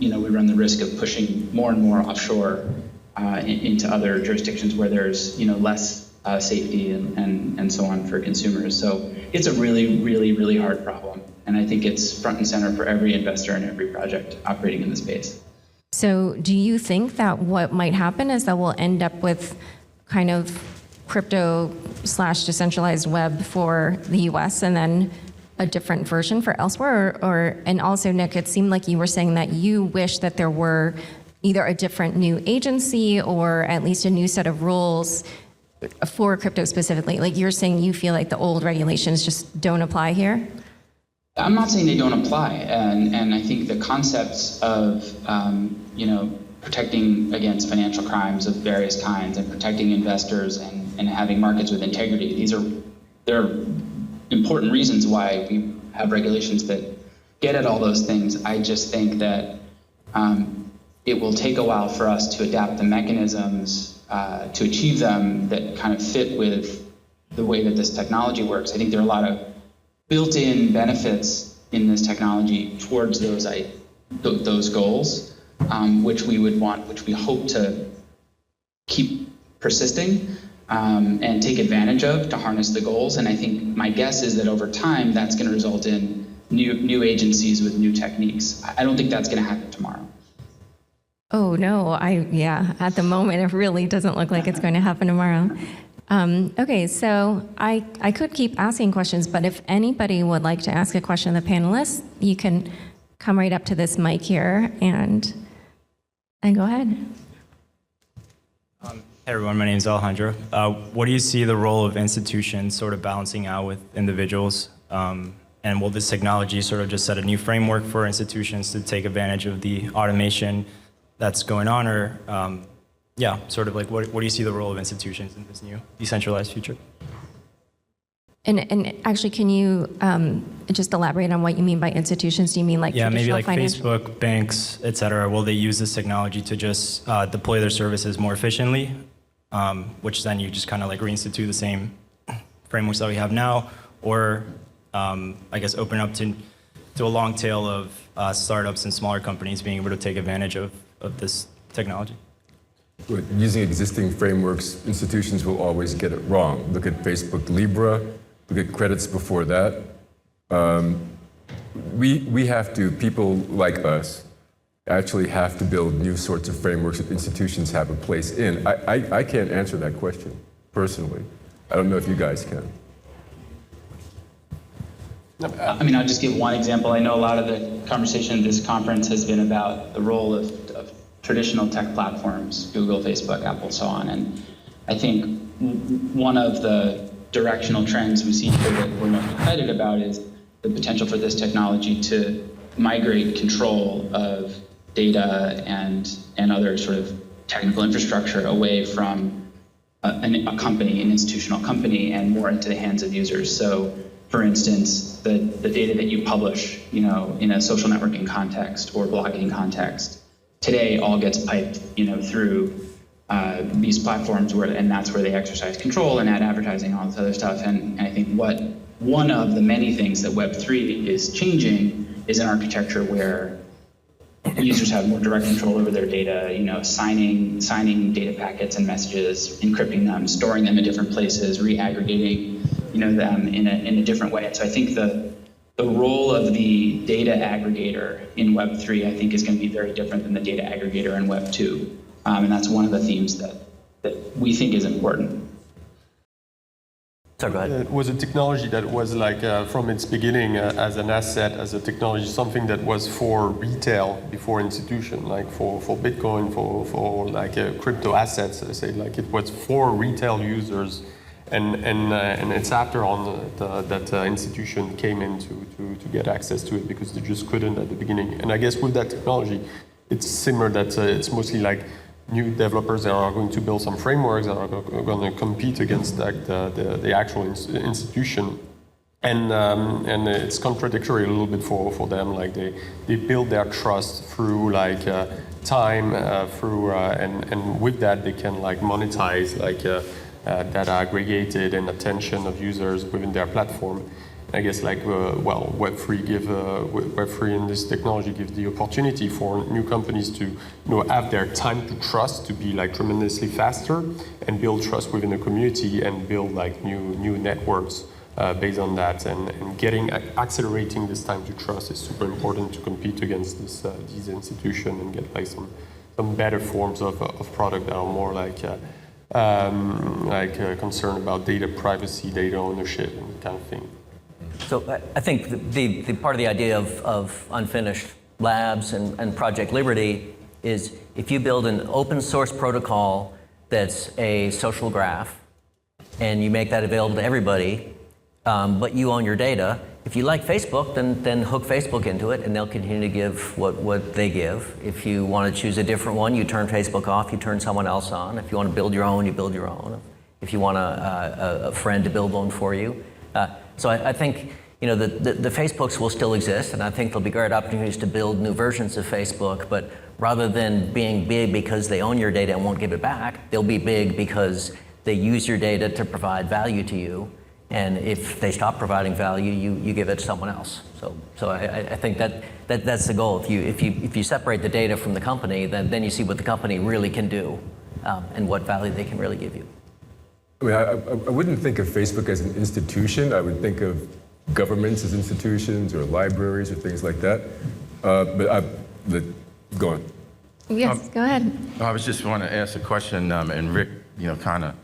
we run the risk of pushing more and more offshore into other jurisdictions where there's less safety and so on for consumers. So it's a really, really, really hard problem. And I think it's front and center for every investor and every project operating in the space. So do you think that what might happen is that we'll end up with kind of crypto/decentralized web for the US and then a different version for elsewhere? And also, Nick, it seemed like you were saying that you wish that there were either a different new agency or at least a new set of rules for crypto specifically. Like you're saying you feel like the old regulations just don't apply here? I'm not saying they don't apply. And I think the concepts of, protecting against financial crimes of various kinds and protecting investors and having markets with integrity, they're important reasons why we have regulations that get at all those things. I just think that it will take a while for us to adapt the mechanisms to achieve them that kind of fit with the way that this technology works. I think there are a lot of built-in benefits in this technology towards those goals, which we hope to keep persisting and take advantage of to harness the goals. And I think my guess is that over time, that's going to result in new agencies with new techniques. I don't think that's going to happen tomorrow. Oh, no. At the moment, it really doesn't look like it's going to happen tomorrow. Okay, so I could keep asking questions, but if anybody would like to ask a question of the panelists, you can come right up to this mic here and go ahead. Hey everyone, my name is Alejandro. What do you see the role of institutions sort of balancing out with individuals? And will this technology sort of just set a new framework for institutions to take advantage of the automation that's going on? Or, sort of like what do you see the role of institutions in this new decentralized future? And actually, can you just elaborate on what you mean by institutions? Do you mean like maybe like financial? Facebook, banks, et cetera? Will they use this technology to just deploy their services more efficiently, which then you just kind of like reinstitute the same frameworks that we have now, or I guess open up to a long tail of startups and smaller companies being able to take advantage of this technology? Using existing frameworks, institutions will always get it wrong. Look at Facebook Libra, look at credits before that. We have to, people like us, actually have to build new sorts of frameworks that institutions have a place in. I can't answer that question, personally. I don't know if you guys can. I mean, I'll just give one example. I know a lot of the conversation at this conference has been about the role of traditional tech platforms, Google, Facebook, Apple, so on. And I think one of the directional trends we see here that we're most excited about is the potential for this technology to migrate control of data and other sort of technical infrastructure away from a company, an institutional company, and more into the hands of users. So, for instance, the data that you publish, in a social networking context or blogging context, today all gets piped, through these platforms and that's where they exercise control and add advertising and all this other stuff. And I think one of the many things that Web3 is changing is an architecture where users have more direct control over their data, signing data packets and messages, encrypting them, storing them in different places, reaggregating, them in a different way. And so I think the role of the data aggregator in Web3, I think, is going to be very different than the data aggregator in Web2. And that's one of the themes that we think is important. So go ahead. It was a technology that was like, from its beginning as an asset, as a technology, something that was for retail before institution, like for Bitcoin, for like crypto assets, I say, like it was for retail users. And it's after on that institution came in to get access to it because they just couldn't at the beginning. And I guess with that technology, it's similar that it's mostly like new developers that are going to build some frameworks that are going to compete against the actual institution. And it's contradictory a little bit for them. Like they build their trust through like time, and with that they can like monetize like data aggregated and attention of users within their platform. I guess like Web3 and this technology gives the opportunity for new companies to have their time to trust to be like tremendously faster and build trust within the community and build like new networks based on that, and accelerating this time to trust is super important to compete against these institutions and get like some better forms of product that are more like concerned about data privacy, data ownership, and that kind of thing. So I think the part of the idea of unfinished labs and Project Liberty is if you build an open source protocol that's a social graph and you make that available to everybody, but you own your data, if you like Facebook, then hook Facebook into it and they'll continue to give what they give. If you want to choose a different one, you turn Facebook off, you turn someone else on. If you want to build your own, you build your own. If you want a friend to build one for you. So I think, the Facebooks will still exist, and I think there'll be great opportunities to build new versions of Facebook, but rather than being big because they own your data and won't give it back, they'll be big because they use your data to provide value to you. And if they stop providing value, you give it to someone else. So I think that's the goal. If you separate the data from the company, then you see what the company really can do and what value they can really give you. I mean, I wouldn't think of Facebook as an institution. I would think of governments as institutions or libraries or things like that. Go on. Yes, go ahead. I was just want to ask a question, and Rik, kind of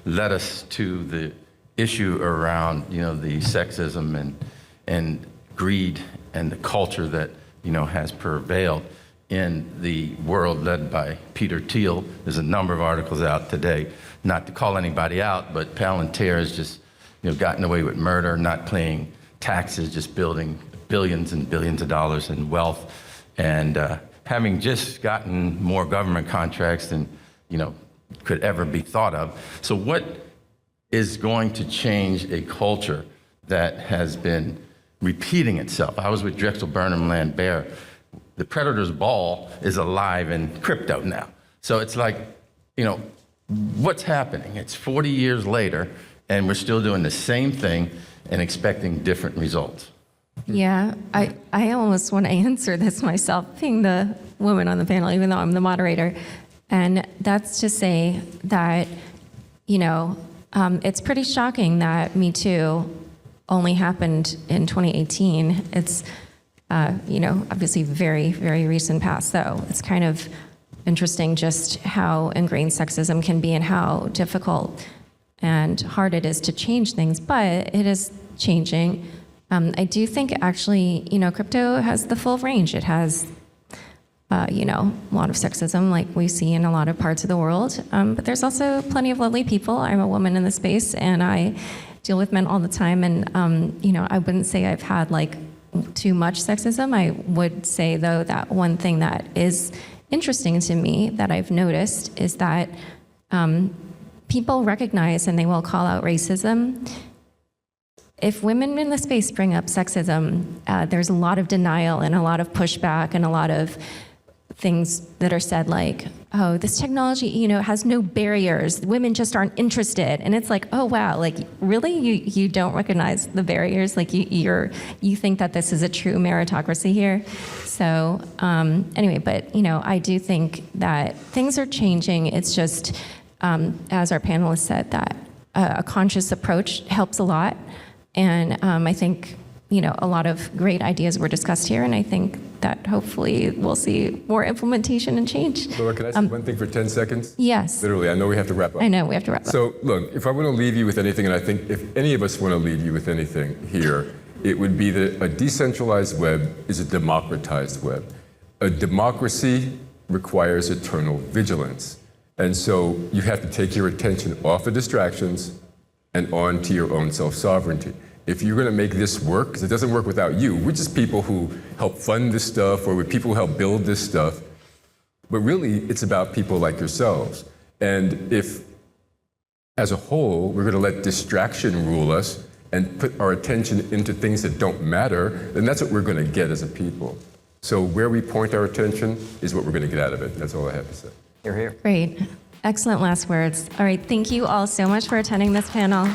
led us to the issue around, the sexism and greed and the culture that, has prevailed in the world led by Peter Thiel. There's a number of articles out today, not to call anybody out, but Palantir has just, gotten away with murder, not paying taxes, just building billions and billions of dollars in wealth, and having just gotten more government contracts than, could ever be thought of. So what is going to change a culture that has been repeating itself? I was with Drexel Burnham Land Bear. The predator's ball is alive in crypto now. So it's like, what's happening? It's 40 years later, and we're still doing the same thing and expecting different results. Yeah, I almost want to answer this myself, being the woman on the panel, even though I'm the moderator. And that's to say that, it's pretty shocking that Me Too only happened in 2018. It's, obviously very, very recent past, though. It's kind of interesting just how ingrained sexism can be and how difficult and hard it is to change things, but it is changing. I do think actually, crypto has the full range. It has, a lot of sexism like we see in a lot of parts of the world. But there's also plenty of lovely people. I'm a woman in the space and I deal with men all the time. And, I wouldn't say I've had too much sexism. I would say though that one thing that is interesting to me that I've noticed is that people recognize and they will call out racism. If women in the space bring up sexism, there's a lot of denial and a lot of pushback and a lot of things that are said like, oh, this technology, has no barriers. Women just aren't interested. And it's like, oh, wow, really? You don't recognize the barriers? You think that this is a true meritocracy here? So anyway, but, I do think that things are changing. It's just, as our panelists said, that a conscious approach helps a lot. And I think, a lot of great ideas were discussed here, and I think that hopefully we'll see more implementation and change. Laura, can I say one thing for 10 seconds? Yes. Literally, I know we have to wrap up. I know, we have to wrap up. So, look, if I want to leave you with anything, and I think if any of us want to leave you with anything here, it would be that a decentralized web is a democratized web. A democracy requires eternal vigilance. And so you have to take your attention off of distractions and on to your own self-sovereignty. If you're going to make this work, because it doesn't work without you, we're just people who help fund this stuff, or we're people who help build this stuff. But really, it's about people like yourselves. And if, as a whole, we're going to let distraction rule us and put our attention into things that don't matter, then that's what we're going to get as a people. So where we point our attention is what we're going to get out of it. That's all I have to say. You're here. Great. Excellent last words. All right, thank you all so much for attending this panel.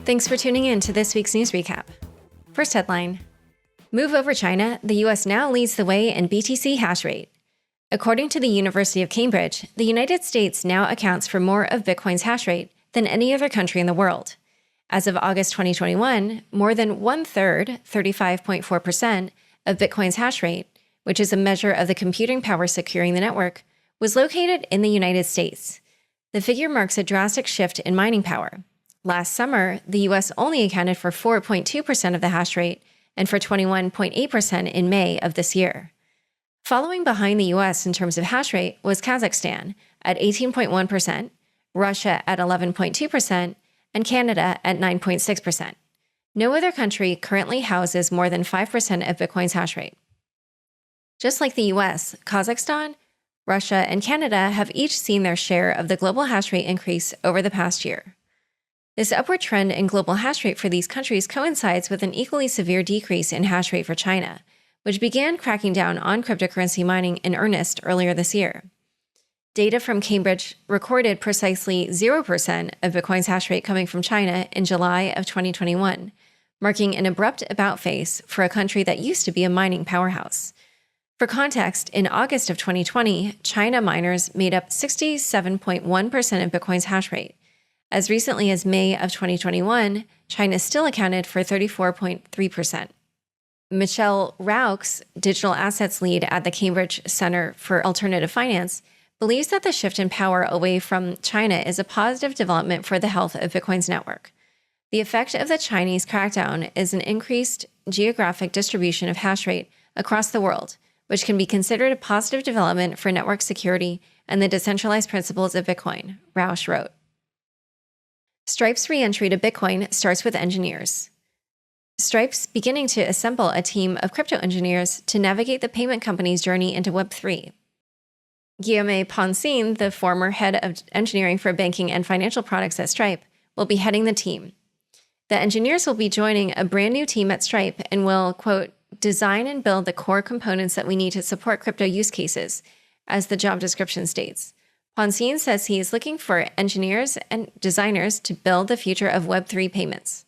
Thanks for tuning in to this week's news recap. First headline: Move over China, the US now leads the way in BTC hash rate. According to the University of Cambridge, the United States now accounts for more of Bitcoin's hash rate than any other country in the world. As of August 2021, more than 1/3, 35.4%, of Bitcoin's hash rate, which is a measure of the computing power securing the network, was located in the United States. The figure marks a drastic shift in mining power. Last summer, the US only accounted for 4.2% of the hash rate and for 21.8% in May of this year. Following behind the US in terms of hash rate was Kazakhstan at 18.1%, Russia at 11.2%, and Canada at 9.6%. No other country currently houses more than 5% of Bitcoin's hash rate. Just like the US, Kazakhstan Russia and Canada have each seen their share of the global hash rate increase over the past year. This upward trend in global hash rate for these countries coincides with an equally severe decrease in hash rate for China, which began cracking down on cryptocurrency mining in earnest earlier this year. Data from Cambridge recorded precisely 0% of Bitcoin's hash rate coming from China in July of 2021, marking an abrupt about-face for a country that used to be a mining powerhouse. For context, in August of 2020, China miners made up 67.1% of Bitcoin's hash rate. As recently as May of 2021, China still accounted for 34.3%. Michelle Raux, digital assets lead at the Cambridge Center for Alternative Finance, believes that the shift in power away from China is a positive development for the health of Bitcoin's network. The effect of the Chinese crackdown is an increased geographic distribution of hash rate across the world, which can be considered a positive development for network security and the decentralized principles of Bitcoin, Rausch wrote. Stripe's re-entry to Bitcoin starts with engineers. Stripe's beginning to assemble a team of crypto engineers to navigate the payment company's journey into Web3. Guillaume Poncin, the former head of engineering for banking and financial products at Stripe, will be heading the team. The engineers will be joining a brand new team at Stripe and will, quote, design and build the core components that we need to support crypto use cases, as the job description states. Poncin says he is looking for engineers and designers to build the future of Web3 payments.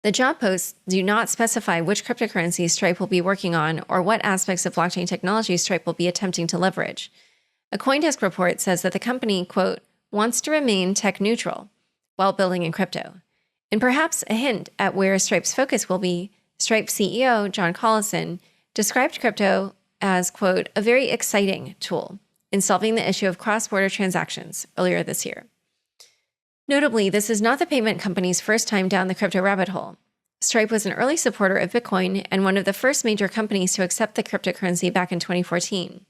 The job posts do not specify which cryptocurrencies Stripe will be working on or what aspects of blockchain technology Stripe will be attempting to leverage. A CoinDesk report says that the company, quote, wants to remain tech neutral while building in crypto. And perhaps a hint at where Stripe's focus will be, Stripe CEO John Collison described crypto as, quote, a very exciting tool in solving the issue of cross-border transactions earlier this year. Notably, this is not the payment company's first time down the crypto rabbit hole. Stripe was an early supporter of Bitcoin and one of the first major companies to accept the cryptocurrency back in 2014.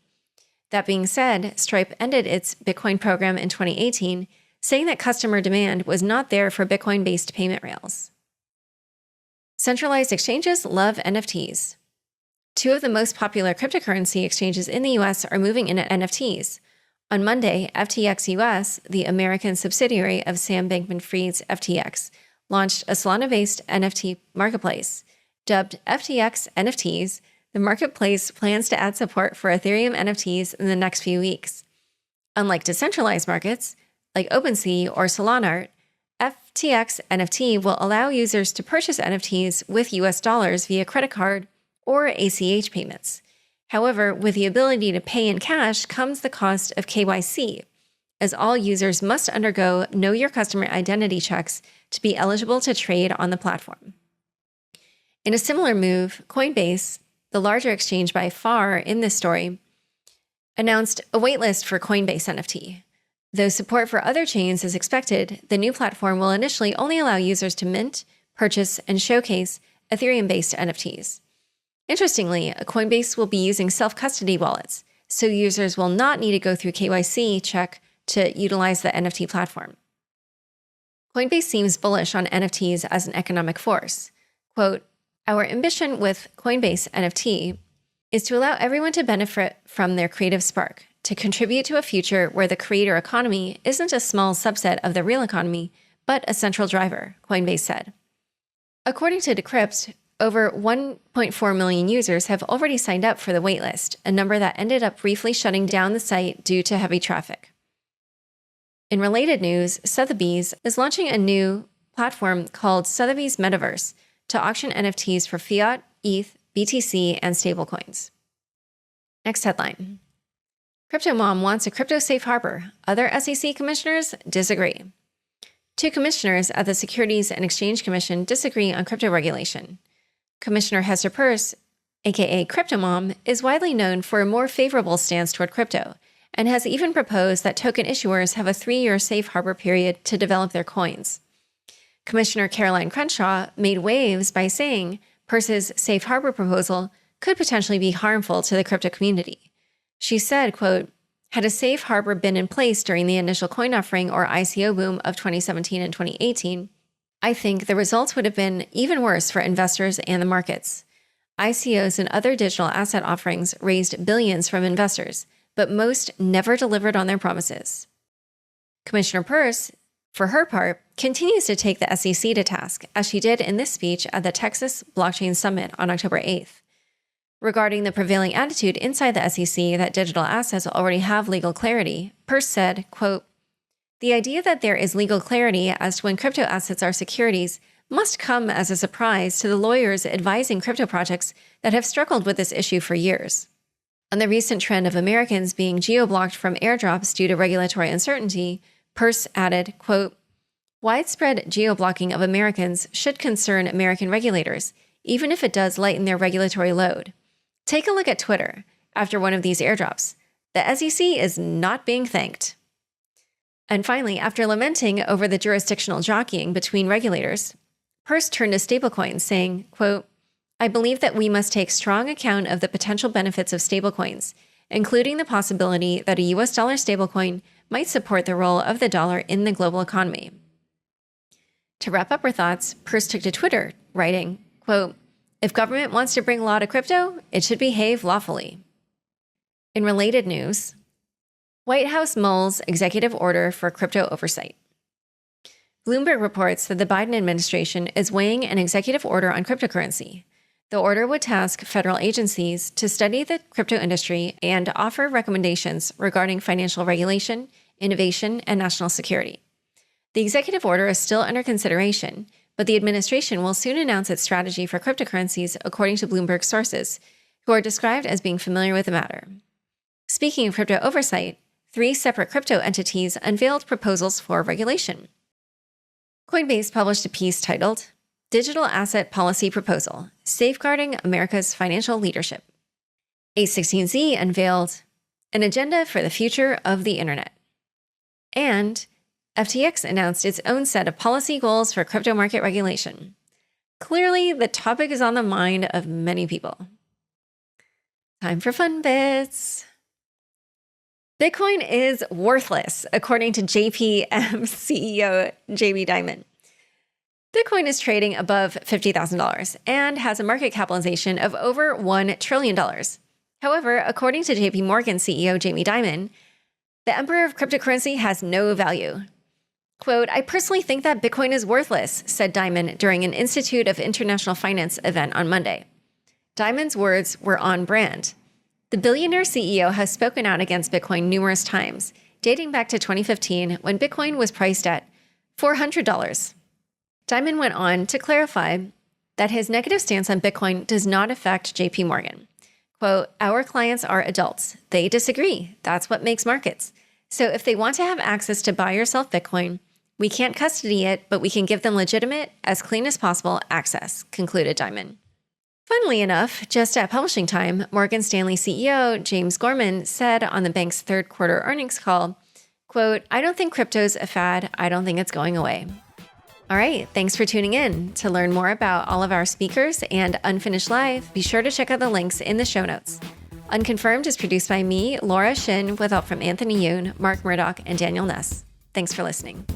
That being said, Stripe ended its Bitcoin program in 2018, saying that customer demand was not there for Bitcoin-based payment rails. Centralized exchanges love NFTs. Two of the most popular cryptocurrency exchanges in the US are moving into NFTs. On Monday, FTX US, the American subsidiary of Sam Bankman-Fried's FTX, launched a Solana-based NFT marketplace. Dubbed FTX NFTs, the marketplace plans to add support for Ethereum NFTs in the next few weeks. Unlike decentralized markets, like OpenSea or Solanart, FTX NFT will allow users to purchase NFTs with US dollars via credit card or ACH payments. However, with the ability to pay in cash comes the cost of KYC, as all users must undergo Know Your Customer identity checks to be eligible to trade on the platform. In a similar move, Coinbase, the larger exchange by far in this story, announced a waitlist for Coinbase NFT. Though support for other chains is expected, the new platform will initially only allow users to mint, purchase, and showcase Ethereum-based NFTs. Interestingly, Coinbase will be using self-custody wallets, so users will not need to go through KYC check to utilize the NFT platform. Coinbase seems bullish on NFTs as an economic force. Quote, our ambition with Coinbase NFT is to allow everyone to benefit from their creative spark, to contribute to a future where the creator economy isn't a small subset of the real economy, but a central driver, Coinbase said. According to Decrypt, over 1.4 million users have already signed up for the waitlist, a number that ended up briefly shutting down the site due to heavy traffic. In related news, Sotheby's is launching a new platform called Sotheby's Metaverse to auction NFTs for fiat, ETH, BTC, and stablecoins. Next headline. Crypto Mom wants a crypto safe harbor. Other SEC commissioners disagree. Two commissioners at the Securities and Exchange Commission disagree on crypto regulation. Commissioner Hester Peirce, aka Crypto Mom, is widely known for a more favorable stance toward crypto, and has even proposed that token issuers have a 3-year safe harbor period to develop their coins. Commissioner Caroline Crenshaw made waves by saying Peirce's safe harbor proposal could potentially be harmful to the crypto community. She said, quote, had a safe harbor been in place during the initial coin offering or ICO boom of 2017 and 2018, I think the results would have been even worse for investors and the markets. ICOs and other digital asset offerings raised billions from investors, but most never delivered on their promises. Commissioner Peirce, for her part, continues to take the SEC to task, as she did in this speech at the Texas Blockchain Summit on October 8th. Regarding the prevailing attitude inside the SEC that digital assets already have legal clarity, Peirce said, quote, "The idea that there is legal clarity as to when crypto assets are securities must come as a surprise to the lawyers advising crypto projects that have struggled with this issue for years." On the recent trend of Americans being geo-blocked from airdrops due to regulatory uncertainty, Peirce added, quote, "Widespread geo-blocking of Americans should concern American regulators, even if it does lighten their regulatory load. Take a look at Twitter. After one of these airdrops, the SEC is not being thanked." And finally, after lamenting over the jurisdictional jockeying between regulators, Peirce turned to stablecoins, saying, quote, "I believe that we must take strong account of the potential benefits of stablecoins, including the possibility that a US dollar stablecoin might support the role of the dollar in the global economy." To wrap up her thoughts, Peirce took to Twitter, writing, quote, "If government wants to bring law to crypto, it should behave lawfully." In related news, White House mulls executive order for crypto oversight. Bloomberg reports that the Biden administration is weighing an executive order on cryptocurrency. The order would task federal agencies to study the crypto industry and offer recommendations regarding financial regulation, innovation, and national security. The executive order is still under consideration, but the administration will soon announce its strategy for cryptocurrencies, according to Bloomberg sources, who are described as being familiar with the matter. Speaking of crypto oversight, 3 separate crypto entities unveiled proposals for regulation. Coinbase published a piece titled, "Digital Asset Policy Proposal, Safeguarding America's Financial Leadership." A16Z unveiled an agenda for the future of the internet. And FTX announced its own set of policy goals for crypto market regulation. Clearly, the topic is on the mind of many people. Time for fun bits. Bitcoin is worthless, according to JPM CEO Jamie Dimon. Bitcoin is trading above $50,000 and has a market capitalization of over $1 trillion. However, according to JP Morgan CEO Jamie Dimon, the emperor of cryptocurrency has no value. Quote, "I personally think that Bitcoin is worthless," said Dimon during an Institute of International Finance event on Monday. Dimon's words were on brand. The billionaire CEO has spoken out against Bitcoin numerous times, dating back to 2015 when Bitcoin was priced at $400. Dimon went on to clarify that his negative stance on Bitcoin does not affect JP Morgan. Quote, "Our clients are adults. They disagree. That's what makes markets. So if they want to have access to buy or sell Bitcoin, we can't custody it, but we can give them legitimate, as clean as possible access," concluded Dimon. Funnily enough, just at publishing time, Morgan Stanley CEO James Gorman said on the bank's third quarter earnings call, quote, "I don't think crypto's a fad. I don't think it's going away." All right, thanks for tuning in. To learn more about all of our speakers and Unfinished Live, be sure to check out the links in the show notes. Unconfirmed is produced by me, Laura Shin, with help from Anthony Yoon, Mark Murdoch, and Daniel Ness. Thanks for listening.